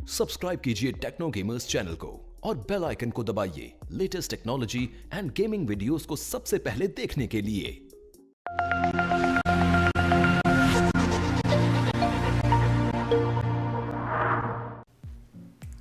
Subscribe कीजिए techno gamers channel को और बेल आइकन को दबाइए latest technology and gaming videos को सबसे पहले देखने के लिए।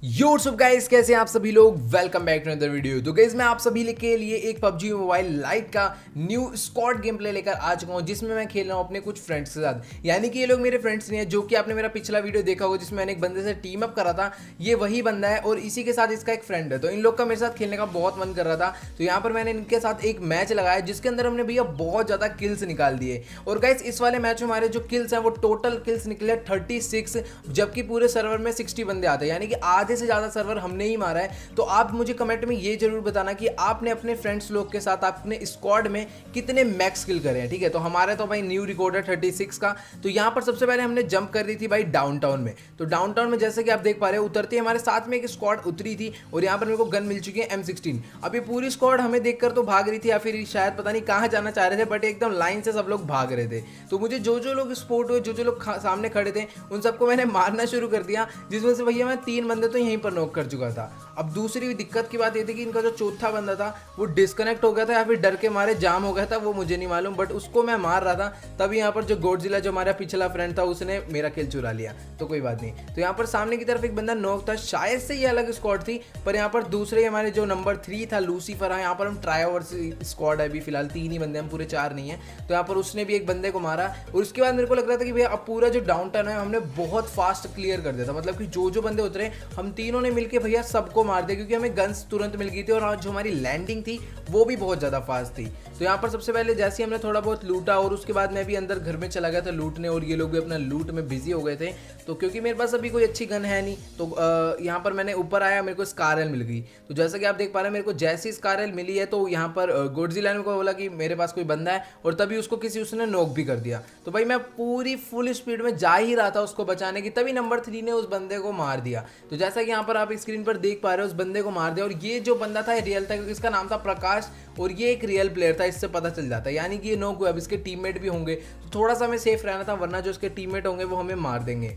यो व्हाट्सअप गाइस, कैसे हैं आप सभी लोग। Welcome back to another video. तो गाइस मैं आप सभी के लिए एक PUBG मोबाइल लाइट का न्यू स्क्वाड गेम प्ले लेकर आ चुका हूं, जिसमें मैं खेल रहा हूं अपने कुछ फ्रेंड्स के साथ। यानी कि ये लोग मेरे फ्रेंड्स नहीं है, जो कि आपने मेरा पिछला वीडियो देखा होगा जिसमें मैंने एक बंदे से टीम अप करा था। ये वही बंदा है और इसी के साथ इसका एक फ्रेंड है। तो इन लोग का मेरे साथ खेलने का बहुत मन कर रहा था, तो यहाँ पर मैंने इनके साथ एक मैच लगाया जिसके अंदर हमने भैया बहुत ज्यादा किल्स निकाल दिए। और गाइस इस वाले मैच में हमारे जो किल्स हैं वो टोटल किल्स निकले 36, जबकि पूरे सर्वर में 60 बंदे आते हैं, यानी कि आधे से ज्यादा सर्वर हमने ही मारा है। तो आप मुझे कमेंट में ये जरूर बताना कि आपने अपने फ्रेंड्स लोग के साथ अपने स्क्वाड में कितने मैक्स किल करे हैं। ठीक है, तो हमारे तो भाई न्यू रिकॉर्ड है 36 का। तो यहाँ पर सबसे पहले हमने जंप कर दी थी भाई डाउनटाउन में। तो डाउनटाउन में जैसे कि आप देख पा रहे हो उतरते हमारे साथ में एक स्क्वाड उतरी थी और यहाँ पर मेरे को गन मिल चुकी है M16। अब ये पूरी स्क्वाड हमें देखकर तो भाग रही थी या फिर शायद पता नहीं कहाँ जाना चाह रहे थे, बट एकदम लाइन से सब लोग भाग रहे थे। तो मुझे जो जो लोग स्पोर्ट हुए, जो जो लोग सामने खड़े थे, उन सबको मैंने मारना शुरू कर दिया, जिसमें से भैया मैं 3 बंदे तो यहीं पर नॉक कर चुका था। अब दूसरी दिक्कत की बात ये थी कि इनका जो चौथा बंदा था वो डिस्कनेक्ट हो गया था या फिर डर के मारे जाम हो गया था, वो मुझे नहीं मालूम, बट उसको मैं मार रहा था। तभी यहाँ पर जो गॉडजिला जो हमारा पिछला फ्रेंड था उसने मेरा किल चुरा लिया। तो कोई बात नहीं। तो यहाँ पर सामने की तरफ एक बंदा नॉक था, शायद से ये अलग स्क्वाड थी, पर यहाँ पर दूसरे हमारे जो नंबर 3 था लूसीफर, यहाँ पर हम ट्राई ओवर स्क्वाड है अभी फिलहाल 3 ही बंदे, हम पूरे 4 नहीं है। तो यहाँ पर उसने भी एक बंदे को मारा और उसके बाद मेरे को लग रहा था कि भैया अब पूरा जो डाउन टाउन है हमने बहुत फास्ट क्लियर कर दिया था। मतलब कि जो जो बंदे उतरे हम तीनों ने मिलकर भैया सबको मार दिया, क्योंकि हमें गन्स तुरंत मिल गई थी और जो हमारी लैंडिंग थी वो भी बहुत ज़्यादा फास्ट थी। तो यहाँ पर सबसे पहले जैसे ही हमने थोड़ा बहुत लूटा और उसके बाद मैं भी अंदर घर में चला गया था लूटने, और ये लोग भी अपना लूट में बिजी हो गए थे। तो क्योंकि मेरे पास अभी कोई अच्छी गन है नहीं, तो यहाँ पर मैंने ऊपर आया, मेरे को स्कारएल मिल गई। तो जैसा कि आप देख पा रहे हैं मेरे को जैसी स्कारएल मिली है, तो यहाँ पर गॉडजिला ने को बोला कि मेरे पास कोई बंदा है, और तभी उसको किसी उसने नॉक भी कर दिया। तो भाई मैं पूरी फुल स्पीड में जा ही रहा था उसको बचाने की, तभी नंबर 3 ने उस बंदे को मार दिया। तो जैसा कि यहाँ पर आप स्क्रीन पर देख पा रहे हो उस बंदे को मार दिया। और ये जो बंदा था रियल था, क्योंकि इसका नाम था प्रकाश और ये एक रियल प्लेयर था, इससे पता चल जाता है। यानी कि ये नॉक हुआ, अब इसके टीममेट भी होंगे, तो थोड़ा सा हमें सेफ रहना था, वरना जो इसके टीममेट होंगे वो हमें मार देंगे।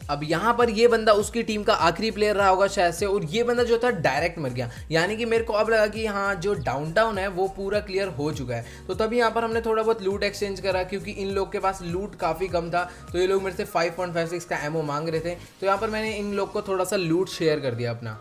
अब यहाँ पर ये बंदा उसकी टीम का आखिरी प्लेयर रहा होगा शायद से, और ये बंदा जो था डायरेक्ट मर गया। यानी कि मेरे को अब लगा कि हाँ जो डाउनटाउन है वो पूरा क्लियर हो चुका है। तो तभी यहाँ पर हमने थोड़ा बहुत लूट एक्सचेंज करा, क्योंकि इन लोग के पास लूट काफ़ी कम था। तो ये लोग मेरे से 5.56 का एमओ मांग रहे थे, तो यहाँ पर मैंने इन लोग को थोड़ा सा लूट शेयर कर दिया अपना।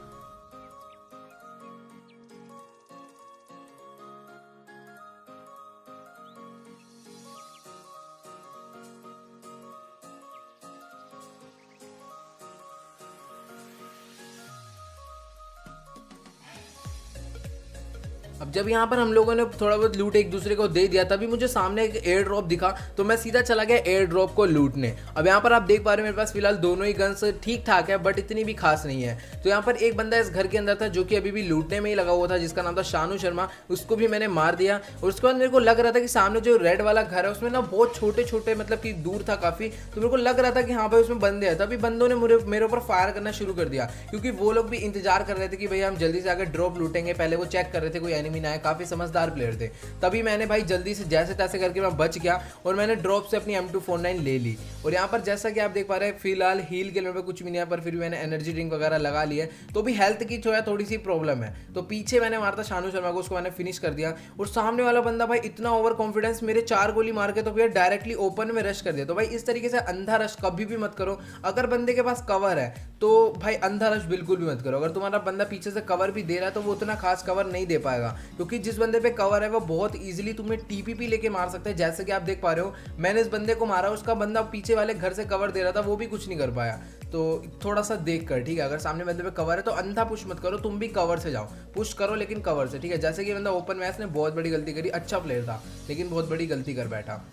अब जब यहाँ पर हम लोगों ने थोड़ा बहुत लूट एक दूसरे को दे दिया, तभी मुझे सामने एक एयर ड्रॉप दिखा, तो मैं सीधा चला गया एयर ड्रॉप को लूटने। अब यहाँ पर आप देख पा रहे हो मेरे पास फिलहाल दोनों ही गन्स ठीक ठाक है, बट इतनी भी खास नहीं है। तो यहाँ पर एक बंदा इस घर के अंदर था जो कि अभी भी लूटने में ही लगा हुआ था, जिसका नाम था शानू शर्मा, उसको भी मैंने मार दिया। और उसके बाद मेरे को लग रहा था कि सामने जो रेड वाला घर है उसमें ना बहुत छोटे छोटे, मतलब कि दूर था काफ़ी, तो मेरे को लग रहा था कि हाँ भाई उसमें बंदे हैं। तभी बंदों ने मेरे ऊपर फायर करना शुरू कर दिया, क्योंकि वो लोग भी इंतजार कर रहे थे कि भैया हम जल्दी से आकर ड्रॉप लूटेंगे। पहले वो चेक कर रहे थे कोई एनिमी ना है, काफ़ी समझदार प्लेयर थे। तभी मैंने भाई जल्दी से जैसे तैसे करके मैं बच गया और मैंने ड्रॉप से अपनी M249 ले ली। और यहाँ पर जैसा कि आप देख पा रहे हैं फिलहाल हील के लेवल पे कुछ भी नहीं है, पर फिर भी मैंने एनर्जी ड्रिंक वगैरह लगा ली है, तो भी हेल्थ की जो है थोड़ी सी प्रॉब्लम है। तो पीछे मैंने मारता शानू शर्मा को, उसको मैंने फिनिश कर दिया। और सामने वाला बंदा भाई इतना ओवर कॉन्फिडेंस, मेरे 4 गोली मार के तो फिर डायरेक्टली ओपन में रश कर दिया। तो भाई इस तरीके से अंधा रश कभी भी मत करो। अगर बंदे के पास कवर है तो भाई अंधा रश बिल्कुल भी मत करो। अगर तुम्हारा बंदा पीछे से कवर भी दे रहा है तो वो उतना खास कवर नहीं दे पाएगा, क्योंकि जिस बंदे पे कवर है वो बहुत इजीली तुम्हें टीपीपी लेके मार सकता है। जैसे कि आप देख पा रहे हो मैंने इस बंदे को मारा, उसका बंदा पीछे वाले घर से कवर दे रहा था, वो भी कुछ नहीं कर पाया। तो थोड़ा सा देख कर, ठीक है, अगर सामने बंदे पे कवर है तो अंधा पुश मत करो, तुम भी कवर से जाओ, पुश करो लेकिन कवर से, ठीक है। जैसे कि बंदा ओपन मैच ने बहुत बड़ी गलती करी, अच्छा प्लेयर था लेकिन बहुत बड़ी गलती कर बैठा।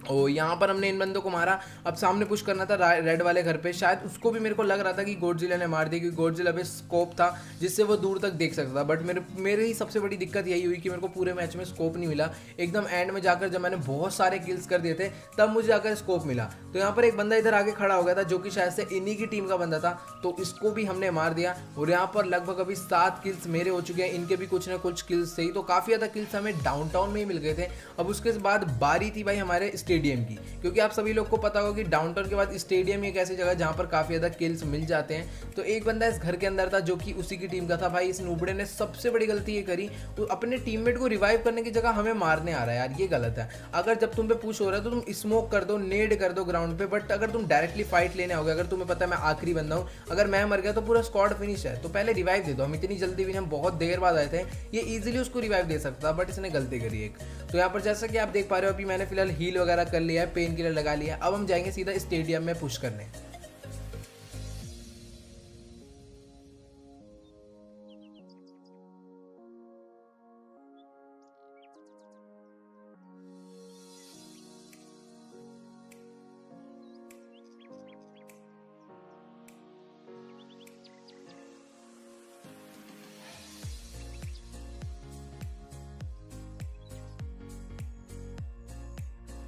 और यहाँ पर हमने इन बंदों को मारा। अब सामने पुश करना था रेड वाले घर पे, शायद उसको भी मेरे को लग रहा था कि गॉडजिला ने मार दी, क्योंकि गॉडजिला पे स्कोप था जिससे वो दूर तक देख सकता था। बट मेरे ही सबसे बड़ी दिक्कत यही हुई कि मेरे को पूरे मैच में स्कोप नहीं मिला। एकदम एंड में जाकर जब मैंने बहुत सारे किल्स कर दिए थे तब मुझे जाकर स्कोप मिला। तो यहाँ पर एक बंदा इधर आगे खड़ा हो गया था जो कि शायद से इन्हीं की टीम का बंदा था, तो इसको भी हमने मार दिया। और यहाँ पर लगभग अभी 7 किल्स मेरे हो चुके हैं, इनके भी कुछ ना कुछ किल्स थे, तो काफ़ी ज़्यादा किल्स हमें डाउनटाउन में ही मिल गए थे। अब उसके बाद बारी थी भाई हमारे स्टेडियम की, क्योंकि आप सभी लोग को पता होगा कि डाउनटाउन के बाद स्टेडियम एक ऐसी जगह जहाँ पर काफ़ी ज़्यादा किल्स मिल जाते हैं। तो एक बंदा इस घर के अंदर था जो कि उसी की टीम का था। भाई इस नूबड़े ने सबसे बड़ी गलती ये करी, तो अपने टीममेट को रिवाइव करने की जगह हमें मारने आ रहा है यार, ये गलत है। अगर जब तुम पे पुश हो रहा है तो तुम स्मोक कर दो, नेड कर दो ग्राउंड पे, बट अगर तुम डायरेक्टली फाइट लेने आओगे, अगर तुम्हें पता है मैं आखिरी बंदा हूँ, अगर मैं मर गया तो पूरा स्क्वाड फिनिश है, तो पहले रिवाइव दे दो। हम इतनी जल्दी भी, हम बहुत देर बाद आए थे, ये इजीली उसको रिवाइव दे सकता, बट इसने गलती करी एक। तो यहाँ पर जैसा कि आप देख पा रहे हो अभी मैंने फिलहाल हील वगैरह कर लिया है, पेन किलर लगा लिया है। अब हम जाएंगे सीधा स्टेडियम में पुश करने।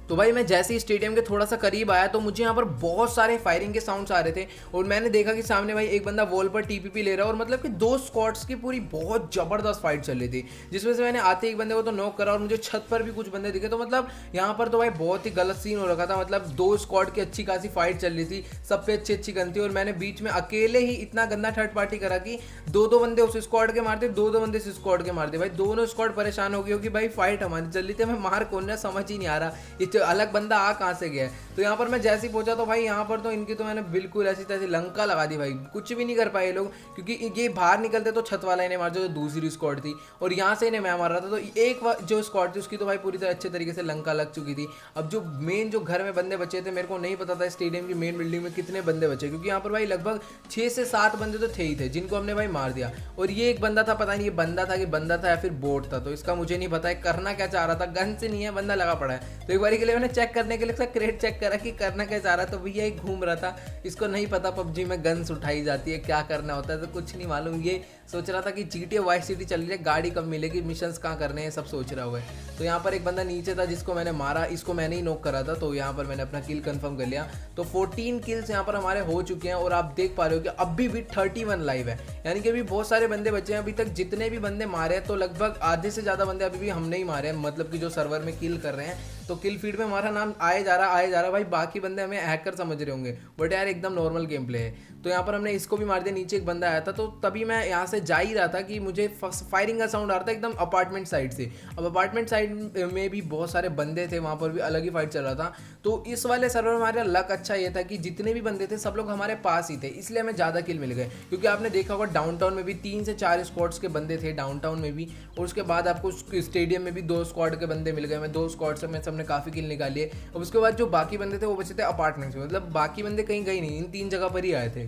तो भाई मैं जैसे ही स्टेडियम के थोड़ा सा करीब आया तो मुझे यहाँ पर बहुत सारे फायरिंग के साउंड्स आ रहे थे, और मैंने देखा कि सामने भाई एक बंदा वॉल पर टीपीपी ले रहा है, और मतलब कि 2 स्क्वाड्स की पूरी बहुत जबरदस्त फाइट चल रही थी, जिसमें से मैंने आते एक बंदे को तो नॉक करा, और मुझे छत पर भी कुछ बंदे दिखे। तो मतलब यहाँ पर तो भाई बहुत ही गलत सीन हो रखा था, मतलब 2 स्क्वाड की अच्छी खासी फाइट चल रही थी, सब पे अच्छी अच्छी गन थी, और मैंने बीच में अकेले ही इतना गंदा थर्ड पार्टी करा कि 2-2 बंदे उस स्क्वाड के मारते, 2-2 बंदे इस स्क्वाड के मारते। भाई दोनों स्क्वाड परेशान हो गई होगी, भाई फाइट हमारी चल रही थी, मैं मार कौन है समझ ही नहीं आ रहा, ये अलग बंदा आ कहाँ से गया है। तो यहाँ पर मैं जैसे ही पहुंचा तो भाई यहाँ पर तो इनकी तो मैंने बिल्कुल ऐसी तैसी लंका लगा दी भाई, कुछ भी नहीं कर पाए लोग, क्योंकि ये बाहर निकलते तो छत वाला इन्हें मार जो दूसरी स्क्वाड थी, और यहाँ से इन्हें मैं मार रहा था। तो एक जो स्क्वाड थी उसकी तो भाई पूरी तरह अच्छे तरीके से लंका लग चुकी थी। अब जो मेन जो घर में बंदे बचे थे, मेरे को नहीं पता था स्टेडियम की मेन बिल्डिंग में कितने बंदे बचे, क्योंकि यहाँ पर भाई लगभग 6 से 7 बंदे तो थे ही थे जिनको हमने भाई मार दिया। और ये एक बंदा था, पता नहीं ये बंदा था कि बंदा था या फिर बोट था, तो इसका मुझे नहीं पता है करना क्या चाह रहा था, गन से नहीं है बंदा लगा पड़ा है। तो एक बार के लिए मैंने चेक करने के लिए क्रेट चेक करा कि करना क्या चाह रहा, तो भैया एक घूम रहा था, इसको नहीं पता पबजी में गन्स उठाई जाती है, क्या करना होता है, तो कुछ नहीं मालूम, ये सोच रहा था कि GTA वाइस सिटी चल रही है, गाड़ी कब मिलेगी, मिशंस कहाँ करने हैं, सब सोच रहा हुआ है। तो यहाँ पर एक बंदा नीचे था जिसको मैंने मारा, इसको मैंने ही नॉक करा था, तो यहाँ पर मैंने अपना किल कंफर्म कर लिया। तो 14 किल्स यहाँ पर हमारे हो चुके हैं, और आप देख पा रहे हो कि अभी भी 31 लाइव है, यानी कि अभी बहुत सारे बंदे बचे हैं। अभी तक जितने भी बंदे मारे हैं तो लगभग आधे से ज़्यादा बंदे अभी भी हमने ही मारे हैं, मतलब कि जो सर्वर में किल कर रहे हैं, तो किल फीड में हमारा नाम आए जा रहा भाई। बाकी बंदे हमें हैकर समझ रहे होंगे, बट यार एकदम नॉर्मल गेम प्ले है। तो यहाँ पर हमने इसको भी मार दिया, नीचे एक बंदा आया था, तो तभी मैं यहाँ से जा ही रहा था कि मुझे फायरिंग का साउंड आ रहा था एकदम अपार्टमेंट साइड से। अब अपार्टमेंट साइड में भी बहुत सारे बंदे थे, वहाँ पर भी अलग ही फाइट चल रहा था। तो इस वाले सर्वर में हमारा लक अच्छा ये था कि जितने भी बंदे थे सब लोग हमारे पास ही थे, इसलिए हमें ज़्यादा किल मिल गए। क्योंकि आपने देखा होगा डाउनटाउन में भी 3 से 4 स्क्वाड्स के बंदे थे डाउनटाउन में भी, और उसके बाद आपको स्टेडियम में भी 2 स्क्वाड के बंदे मिल गए। मैं 2 स्क्वाड से सबने काफ़ी किल निकाली है। और उसके बाद जो बाकी बंदे थे वो बचे थे अपार्टमेंट्स में, मतलब बाकी बंदे कहीं गए नहीं, इन 3 जगह पर ही आए थे।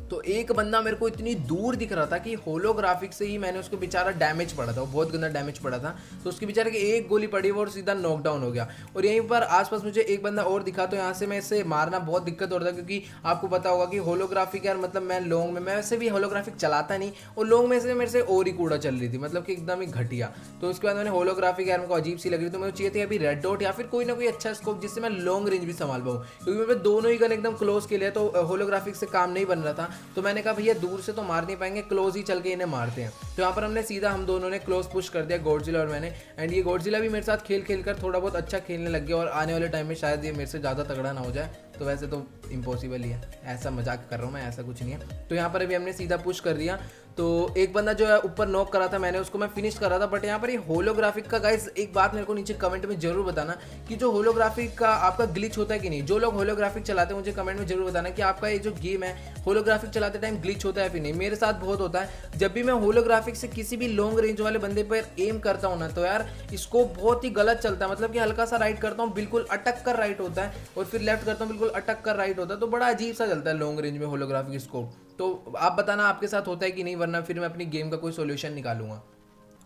तो एक बंदा मेरे को इतनी दूर दिख रहा था कि होलोग्राफिक से ही मैंने उसको बेचारा डैमेज पड़ा था, वो बहुत गंदा डैमेज पड़ा था। तो उसके बेचारे की एक गोली पड़ी वो और सीधा नॉकडाउन हो गया। और यहीं पर आसपास मुझे एक बंदा और दिखा, तो यहाँ से मैं इससे मारना बहुत दिक्कत हो रहा था, क्योंकि आपको पता होगा कि होलोग्राफिक यार, मतलब मैं लॉन्ग में, मैं वैसे भी होलोग्राफिक चलाता नहीं, और लॉन्ग में से मेरे से और ही कूड़ा चल रही थी, मतलब कि एकदम ही घटिया। तो उसके बाद मैंने होलोग्राफिक यार मेरे को अजीब सी लग रही, तो मुझे चाहिए थी अभी रेड डॉट या फिर कोई ना कोई अच्छा स्कोप जिससे मैं लॉन्ग रेंज भी संभाल पाऊँ, क्योंकि मेरे दोनों ही गन एकदम क्लोज के लिए, तो होलोग्राफिक से काम नहीं बन रहा था। तो मैंने कहा भैया दूर से तो मार नहीं पाएंगे, क्लोज ही चल के इन्हें मारते हैं। तो यहाँ पर हमने सीधा हम दोनों ने क्लोज पुश कर दिया, गॉडजिला और मैंने। एंड ये गॉडजिला भी मेरे साथ खेल खेल कर थोड़ा बहुत अच्छा खेलने लग गया, और आने वाले टाइम में शायद ये मेरे से ज़्यादा तगड़ा ना हो जाए। तो वैसे तो इम्पॉसिबल ही है, ऐसा मजाक कर रहा हूँ मैं, ऐसा कुछ नहीं है। तो यहाँ पर अभी हमने सीधा पुश कर दिया। तो एक बंदा जो है ऊपर नॉक करा था मैंने, उसको मैं फिनिश कर रहा था। बट यहाँ पर ये होलोग्राफिक का गाइस एक बात मेरे को नीचे कमेंट में जरूर बताना कि जो होलोग्राफिक का आपका ग्लिच होता है कि नहीं। जो लोग होलोग्राफिक चलाते हैं मुझे कमेंट में जरूर बताना कि आपका ये जो गेम है होलोग्राफिक चलाते टाइम ग्लिच होता है फिर नहीं। मेरे साथ बहुत होता है, जब भी मैं होलोग्राफिक से किसी भी लॉन्ग रेंज वाले बंदे पर एम करता हूँ ना, तो यार इसको बहुत ही गलत चलता है। मतलब कि हल्का सा राइट करता हूँ बिल्कुल अटक कर राइट होता है, और फिर लेफ्ट करता हूँ बिल्कुल अटक कर राइट होता है। तो बड़ा अजीब सा चलता है लॉन्ग रेंज में होलोग्राफिक स्कोप। तो आप बताना आपके साथ होता है कि नहीं, वरना फिर मैं अपनी गेम का कोई सोल्यूशन निकालूंगा।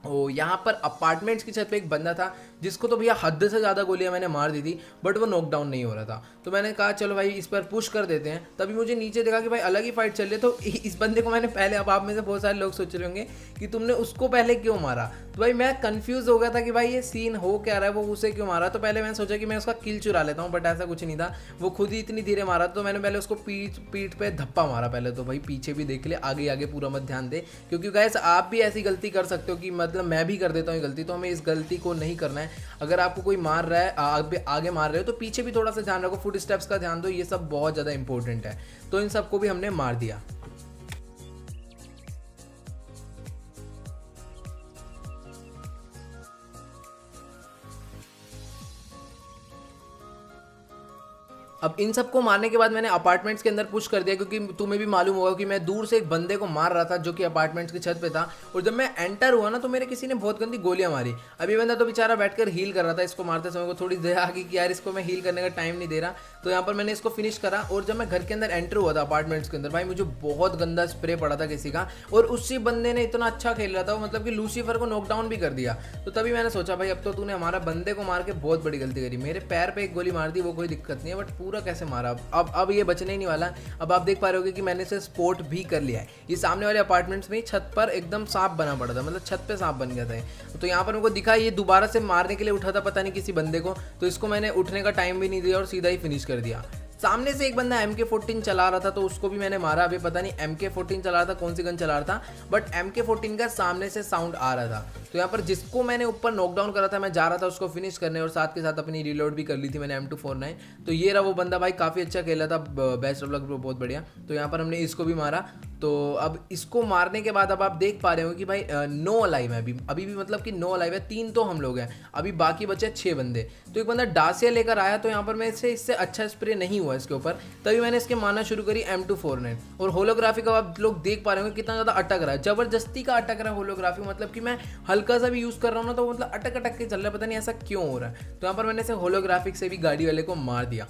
ओ यहाँ पर अपार्टमेंट्स की छत पे एक बंदा था जिसको तो भैया हद से ज़्यादा गोलियां मैंने मार दी थी, बट वो नॉकडाउन नहीं हो रहा था। तो मैंने कहा चलो भाई इस पर पुश कर देते हैं। तभी मुझे नीचे देखा कि भाई अलग ही फाइट चल रही है। तो इस बंदे को मैंने पहले, अब आप में से बहुत सारे लोग सोच रहे होंगे कि तुमने उसको पहले क्यों मारा। तो भाई मैं कंफ्यूज हो गया था कि भाई ये सीन हो क्या रहा है, वो उसे क्यों मारा। तो पहले मैंने सोचा कि मैं उसका किल चुरा लेता हूँ, बट ऐसा कुछ नहीं था, वो खुद ही इतनी धीरे मारा। तो मैंने पहले उसको पीठ पे धप्पा मारा पहले। तो भाई पीछे भी देख ले, आगे आगे पूरा मत ध्यान दे, क्योंकि गाइस आप भी ऐसी गलती कर सकते हो कि मतलब मैं भी कर देता हूँ गलती। तो हमें इस गलती को नहीं करना है। अगर आपको कोई मार रहा है, आगे मार रहे हो, तो पीछे भी थोड़ा सा ध्यान रखो, फुट स्टेप्स का ध्यान दो, ये सब बहुत ज़्यादा इंपॉर्टेंट है। तो इन सबको भी हमने मार दिया। अब इन सबको मारने के बाद मैंने अपार्टमेंट्स के अंदर पुश कर दिया, क्योंकि तुम्हें भी मालूम होगा कि मैं दूर से एक बंदे को मार रहा था जो कि अपार्टमेंट्स की छत पे था। और जब मैं एंटर हुआ ना, तो मेरे किसी ने बहुत गंदी गोलियां मारी। अभी बंदा तो बेचारा बैठकर हील कर रहा था। इसको मारते समय को थोड़ी देर आ गई कि यार इसको मैं हील करने का टाइम नहीं दे रहा। तो यहाँ पर मैंने इसको फिनिश करा। और जब मैं घर के अंदर एंटर हुआ था अपार्टमेंट्स के अंदर, भाई मुझे बहुत गंदा स्प्रे पड़ा था किसी का, और उसी बंदे ने इतना अच्छा खेल रहा था, मतलब कि लूसीफर को नॉकडाउन भी कर दिया। तो तभी मैंने सोचा भाई अब तो तूने हमारा बंदे को मार के बहुत बड़ी गलती करी। मेरे पैर पे एक गोली मार दी, वो कोई दिक्कत नहीं है, बट पूरा कैसे मारा। अब ये बचने ही नहीं वाला। अब आप देख पा रहे होगे कि मैंने इसे स्पोर्ट भी कर लिया है। ये सामने वाले अपार्टमेंट्स में छत पर एकदम सांप बना पड़ा था, मतलब छत पे सांप बन गया था। तो यहाँ पर मेरे को दिखा ये दोबारा से मारने के लिए उठा था, पता नहीं किसी बंदे को। तो इसको मैंने उठने का टाइम भी नहीं दिया और सीधा ही फिनिश कर दिया। सामने से एक बंदा MK14 चला रहा था, तो उसको भी मैंने मारा। अभी पता नहीं MK14 चला रहा था, कौन सी गन चला रहा था, बट MK14 का सामने से साउंड आ रहा था। तो यहाँ पर जिसको मैंने ऊपर नॉकडाउन करा था, मैं जा रहा था उसको फिनिश करने, और साथ के साथ अपनी रिलोड भी कर ली थी मैंने M249। तो ये रहा वो बंदा, भाई काफ़ी अच्छा खेला था, बेस्ट ऑफ लक ब्रो, बहुत बढ़िया। तो यहाँ पर हमने इसको भी मारा। तो अब इसको मारने के बाद अब आप देख पा रहे हो कि भाई 9 अलाइव है अभी भी, मतलब कि 9 अलाइव है। 3 तो हम लोग हैं, अभी बाकी बचे 6 बंदे। तो एक बंदा डासिया लेकर आया, तो यहाँ पर मैं इससे अच्छा स्प्रे नहीं हुआ इसके ऊपर। तभी मैंने इसके मारना शुरू करी M249। और होलोग्राफी का आप लोग देख पा रहे हो कितना ज़्यादा अटक रहा है, जबरदस्ती का अटक रहा है होलोग्राफी। मतलब कि मैं हल्का सा भी यूज़ कर रहा हूँ ना, तो मतलब अटक अटक के चल रहा है, पता नहीं ऐसा क्यों हो रहा है। तो यहाँ पर मैंने इसे होलोग्राफिक से भी गाड़ी वाले को मार दिया।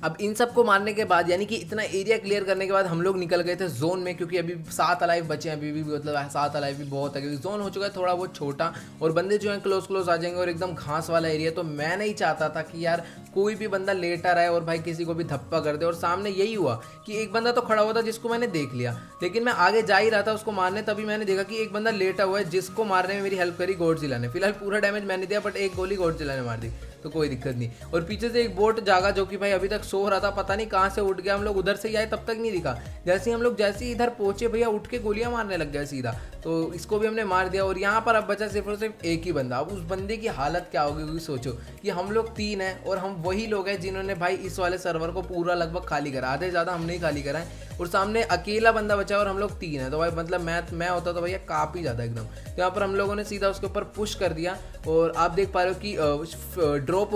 अब इन सबको मारने के बाद, यानी कि इतना एरिया क्लियर करने के बाद, हम लोग निकल गए थे जोन में, क्योंकि अभी 7 अलाइव बचे हैं। अभी भी मतलब 7 अलाइव भी बहुत है, क्योंकि जोन हो चुका है थोड़ा बहुत छोटा, और बंदे जो हैं क्लोज आ जाएंगे, और एकदम घास वाला एरिया। तो मैं नहीं चाहता था कि यार कोई भी बंदा लेटा रहा है और भाई किसी को भी धप्पा कर दे। और सामने यही हुआ कि एक बंदा तो खड़ा हुआ था जिसको मैंने देख लिया, लेकिन मैं आगे जा ही रहा था उसको मारने, तभी मैंने देखा कि एक बंदा लेटा हुआ है, जिसको मारने में मेरी हेल्प करी गॉडजिला ने। फिलहाल पूरा डैमेज मैंने दिया, बट एक गोली गॉडजिला ने मार दी, तो कोई दिक्कत नहीं। और पीछे से एक बोट जागा, जो कि भाई अभी तक सो रहा था, पता नहीं कहाँ से उठ गया। हम लोग उधर से ही आए, तब तक नहीं दिखा। जैसे ही हम लोग इधर पहुंचे, भैया उठ के गोलियां मारने लग गया सीधा। तो इसको भी हमने मार दिया। और यहाँ पर अब बचा सिर्फ और सिर्फ एक ही बंदा। अब उस बंदे की हालत क्या होगी, क्योंकि सोचो कि हम लोग 3 हैं, और हम वही लोग हैं जिन्होंने भाई इस वाले सर्वर को पूरा लगभग खाली करा, आधे ज़्यादा हमने ही खाली करा है। और सामने अकेला बंदा बचा है, और हम लोग 3 हैं। तो भाई मतलब मैं होता तो भैया काफ़ी ज़्यादा एकदम। तो यहाँ पर हम लोगों ने सीधा उसके ऊपर पुश कर दिया। और आप देख पा रहे हो कि ड्रॉप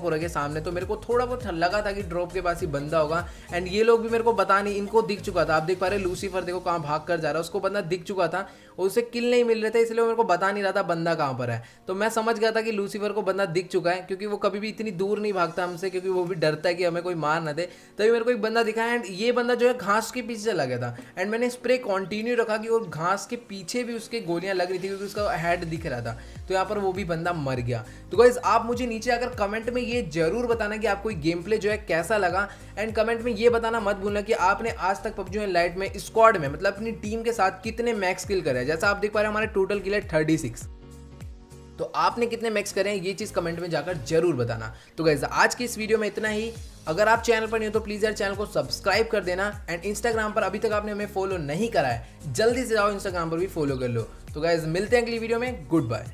हो रहा है सामने। तो मेरे को थोड़ा बहुत लगा था कि ड्रॉप के पास ही बंदा होगा, एंड ये लोग भी मेरे को बता नहीं, इनको दिख चुका था। आप देख पा रहे लूसीफर देखो कहाँ भाग कर जा रहा है, उसको बंदा दिख चुका था, और उसे किल नहीं मिल रहे थे, इसलिए मेरे को बता नहीं रहा था बंदा कहाँ पर है। तो मैं समझ गया था कि लूसीफर को बंदा दिख चुका है, क्योंकि वो कभी भी इतनी दूर नहीं भागता हमसे, क्योंकि वो भी डरता है कि हमें कोई मार ना दे। तभी मेरे को एक बंदा दिखा, एंड ये बंदा जो है घास के पीछे चला गया था। एंड मैंने स्प्रे कंटिन्यू रखा कि और घास के पीछे भी उसके गोलियां लग रही थी, क्योंकि उसका हेड दिख रहा था। तो यहाँ पर वो भी बंदा मर गया। तो गाइस आप मुझे नीचे अगर कमेंट में ये जरूर बताना कि आपको गेम प्ले जो है कैसा लगा, एंड कमेंट में ये बताना मत भूलना कि आपने आज तक PUBG लाइट में स्क्वाड में, मतलब अपनी टीम के साथ कितने मैक्स किल करे हैं। जैसा आप देख पा रहे हैं हमारे टोटल किल है 36। तो आपने कितने मैक्स करे हैं, ये चीज़ कमेंट में जाकर जरूर बताना। तो गाइस आज की इस वीडियो में इतना ही। अगर आप चैनल पर नहीं हो तो प्लीज़ यार चैनल को सब्सक्राइब कर देना, एंड इंस्टाग्राम पर अभी तक आपने हमें फॉलो नहीं करा है, जल्दी से जाओ इंस्टाग्राम पर भी फॉलो कर लो। तो गाइस मिलते हैं अगली वीडियो में, गुड बाय।